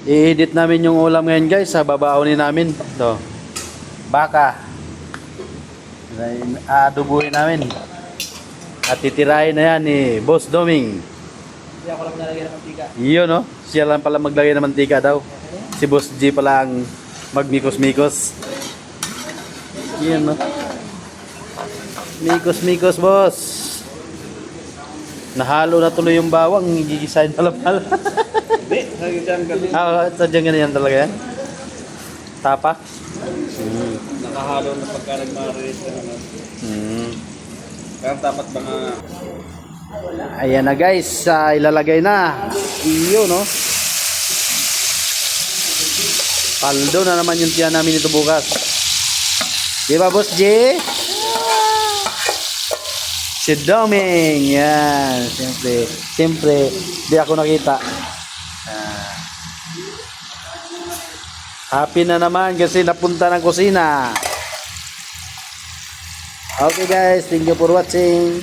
I-edit namin yung ulam ngayon guys, sa babaunin namin. Ito. Baka. Aadubuhin namin. At titirahin na yan ni Boss Doming. Hindi ako lang nalagyan ng mantika. Iyon no? Siya lang pala maglagay ng mantika daw. Si Boss G pala ang magmikos-mikos. Iyon no? Mikos-mikos boss. Nahalo na tuloy yung bawang, gigisahin pala pala. Hindi, nagigyan ka din. Sadyang ganyan talaga yan. Tapa. Nakahalo na pagka nag-marinate ka naman. Pero dapat ba nga... Ayan na guys, ilalagay na. Iyo no. Paldo na naman yung tiyan namin ito bukas. Di ba Boss J? Si Doming. Yan. Siyempre, di ako nakita. Happy na naman kasi napunta ng kusina. Okay guys, thank you for watching.